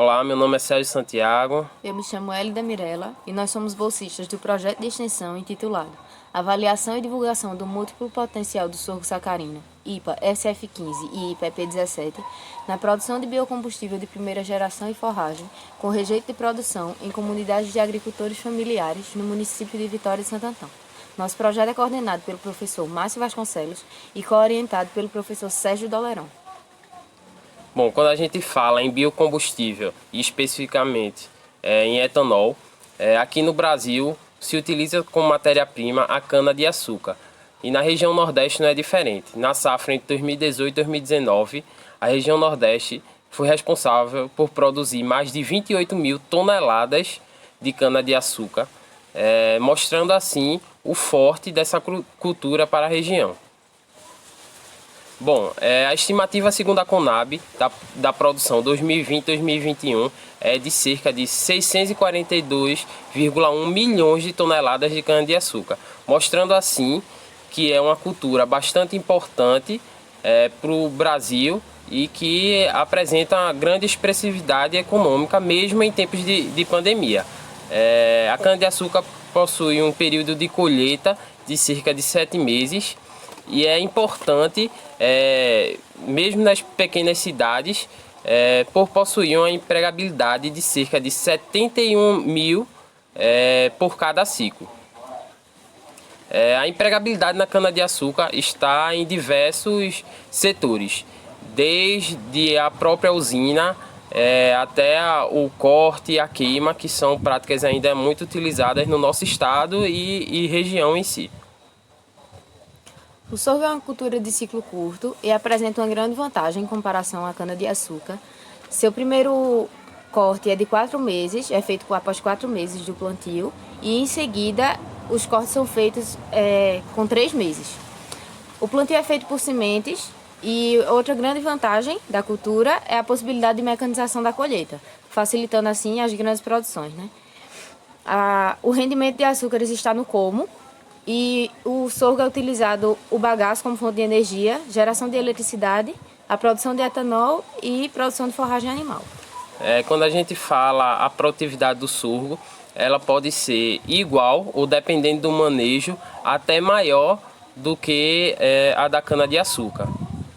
Olá, meu nome é Sérgio Santiago. Eu me chamo Hélida Mirella e nós somos bolsistas do projeto de extensão intitulado Avaliação e Divulgação do Múltiplo Potencial do Sorgo Sacarino, IPA SF15 e IPA EP17, na produção de biocombustível de primeira geração e forragem, com rejeito de produção em comunidades de agricultores familiares no município de Vitória de Santo Antão. Nosso projeto é coordenado pelo professor Márcio Vasconcelos e co-orientado pelo professor Sérgio Dolerão. Bom, quando a gente fala em biocombustível e especificamente em etanol, aqui no Brasil se utiliza como matéria-prima a cana-de-açúcar. E na região Nordeste não é diferente. Na safra entre 2018 e 2019, a região Nordeste foi responsável por produzir mais de 28 mil toneladas de cana-de-açúcar, mostrando assim o forte dessa cultura para a região. Bom, a estimativa segundo a Conab da produção 2020-2021 é de cerca de 642,1 milhões de toneladas de cana-de-açúcar, mostrando assim que é uma cultura bastante importante para o Brasil e que apresenta grande expressividade econômica mesmo em tempos de pandemia. A cana-de-açúcar possui um período de colheita de cerca de 7 meses. E é importante, mesmo nas pequenas cidades, por possuir uma empregabilidade de cerca de 71 mil por cada ciclo. A empregabilidade na cana-de-açúcar está em diversos setores, desde a própria usina até o corte e a queima, que são práticas ainda muito utilizadas no nosso estado e região em si. O sorgo é uma cultura de ciclo curto e apresenta uma grande vantagem em comparação à cana-de-açúcar. Seu primeiro corte é de 4 meses, é feito após 4 meses do plantio, e em seguida os cortes são feitos com 3 meses. O plantio é feito por sementes e outra grande vantagem da cultura é a possibilidade de mecanização da colheita, facilitando assim as grandes produções, né? O rendimento de açúcares está no colmo. E o sorgo é utilizado o bagaço como fonte de energia, geração de eletricidade, a produção de etanol e produção de forragem animal. Quando a gente fala a produtividade do sorgo, ela pode ser igual ou, dependendo do manejo, até maior do que a da cana-de-açúcar,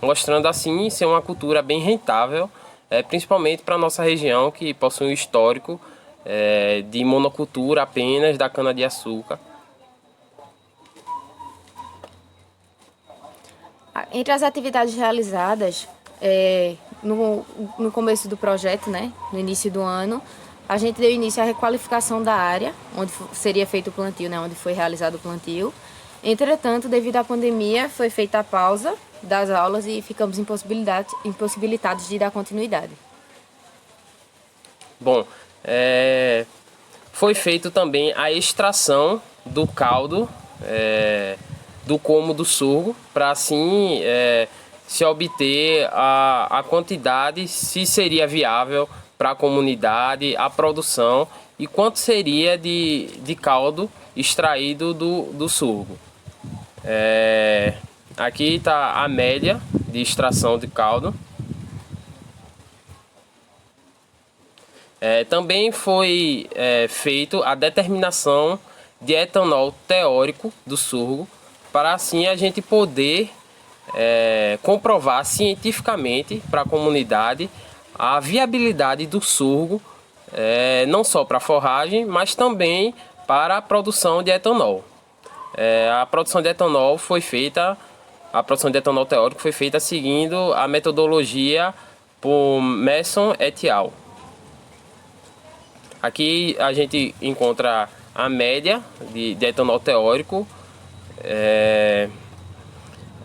mostrando assim ser uma cultura bem rentável, principalmente para a nossa região, que possui um histórico de monocultura apenas da cana-de-açúcar. Entre as atividades realizadas no começo do projeto, né, no início do ano, a gente deu início à requalificação da área onde seria feito o plantio, né, onde foi realizado o plantio. Entretanto, devido à pandemia, foi feita a pausa das aulas e ficamos impossibilitados de dar continuidade. Bom, foi feito também a extração do caldo do como do sorgo, para assim se obter a quantidade, se seria viável para a comunidade, a produção e quanto seria de caldo extraído do sorgo. Aqui está a média de extração de caldo. Também foi feito a determinação de etanol teórico do sorgo, para assim a gente poder comprovar cientificamente para a comunidade a viabilidade do sorgo, não só para a forragem, mas também para a produção de etanol. A produção de etanol teórico foi feita seguindo a metodologia por Masson et al. Aqui a gente encontra a média de etanol teórico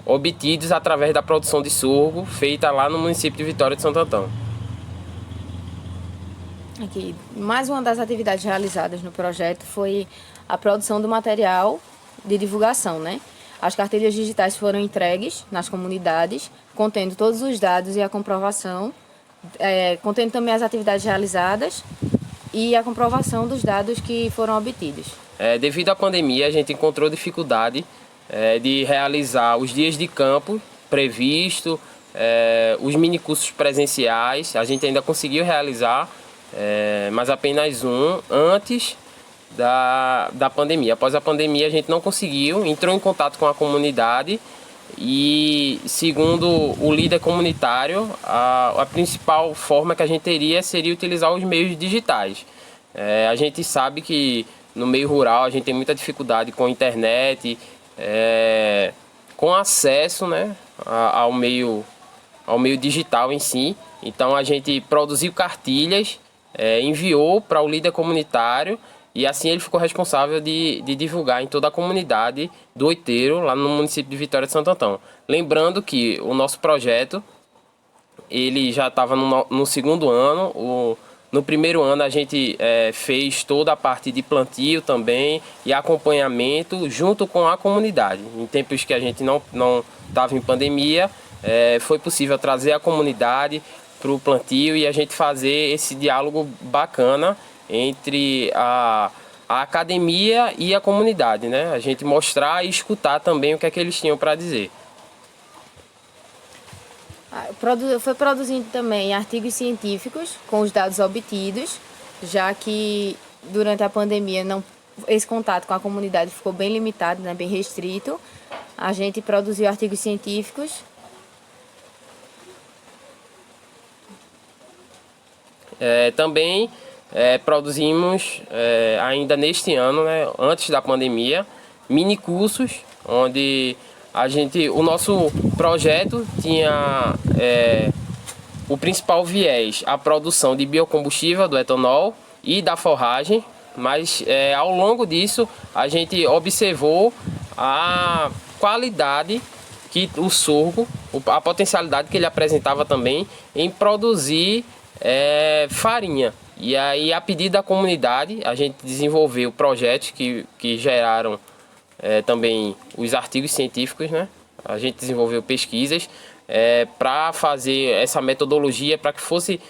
obtidos através da produção de sorgo feita lá no município de Vitória de Santo Antão. Aqui, mais uma das atividades realizadas no projeto foi a produção do material de divulgação, né? As carteiras digitais foram entregues nas comunidades, contendo todos os dados e a comprovação, contendo também as atividades realizadas e a comprovação dos dados que foram obtidos. Devido à pandemia, a gente encontrou dificuldade de realizar os dias de campo previsto, os minicursos presenciais. A gente ainda conseguiu realizar, mas apenas um antes da pandemia. Após a pandemia a gente não conseguiu, entrou em contato com a comunidade e, segundo o líder comunitário, a principal forma que a gente teria seria utilizar os meios digitais. A gente sabe que no meio rural a gente tem muita dificuldade com a internet, com acesso, né, ao meio digital em si. Então a gente produziu cartilhas, enviou para o líder comunitário e assim ele ficou responsável de divulgar em toda a comunidade do Oiteiro, lá no município de Vitória de Santo Antão. Lembrando que o nosso projeto ele já estava no segundo ano. No primeiro ano a gente fez toda a parte de plantio também e acompanhamento junto com a comunidade. Em tempos que a gente não estava em pandemia, foi possível trazer a comunidade para o plantio e a gente fazer esse diálogo bacana entre a academia e a comunidade, né? A gente mostrar e escutar também o que é que eles tinham para dizer. Foi produzindo também artigos científicos com os dados obtidos, já que durante a pandemia esse contato com a comunidade ficou bem limitado, né, bem restrito. A gente produziu artigos científicos. Também produzimos, ainda neste ano, né, antes da pandemia, mini cursos, onde o nosso projeto tinha o principal viés, a produção de biocombustível, do etanol e da forragem, mas ao longo disso a gente observou a qualidade que o sorgo, a potencialidade que ele apresentava também em produzir farinha. E aí, a pedido da comunidade, a gente desenvolveu projetos que geraram também os artigos científicos, né? A gente desenvolveu pesquisas para fazer essa metodologia para que fosse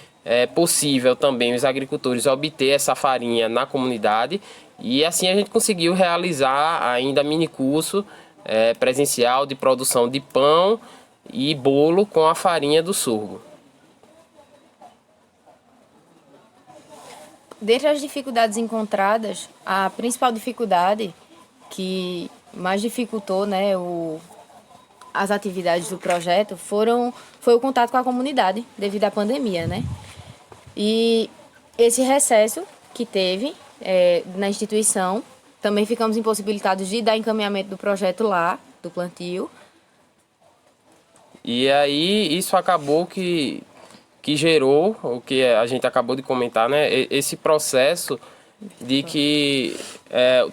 possível também os agricultores obter essa farinha na comunidade. E assim a gente conseguiu realizar ainda mini curso presencial de produção de pão e bolo com a farinha do sorgo. Dentre as dificuldades encontradas, a principal dificuldade que mais dificultou, né, as atividades do projeto foi o contato com a comunidade devido à pandemia, né? E esse recesso que teve na instituição, também ficamos impossibilitados de dar encaminhamento do projeto lá, do plantio. E aí isso acabou que gerou o que a gente acabou de comentar, né? Esse processo de que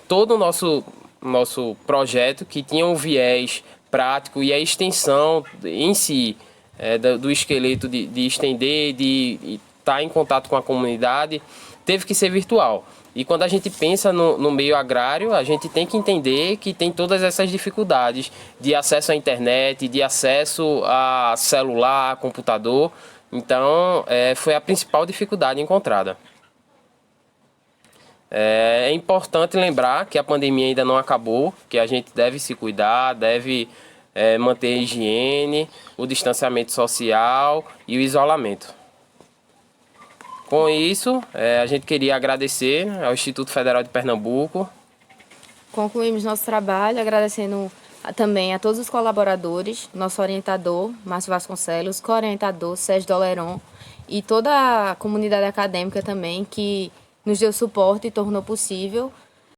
todo o nosso projeto, que tinha um viés prático e a extensão em si do esqueleto de estender, de estar em contato com a comunidade, teve que ser virtual. E quando a gente pensa no meio agrário, a gente tem que entender que tem todas essas dificuldades de acesso à internet, de acesso a celular, computador. Então, foi a principal dificuldade encontrada. É importante lembrar que a pandemia ainda não acabou, que a gente deve se cuidar, deve manter a higiene, o distanciamento social e o isolamento. Com isso, a gente queria agradecer ao Instituto Federal de Pernambuco. Concluímos nosso trabalho agradecendo também a todos os colaboradores, nosso orientador, Márcio Vasconcelos, co-orientador, Sérgio Doleron, e toda a comunidade acadêmica também, que nos deu suporte e tornou possível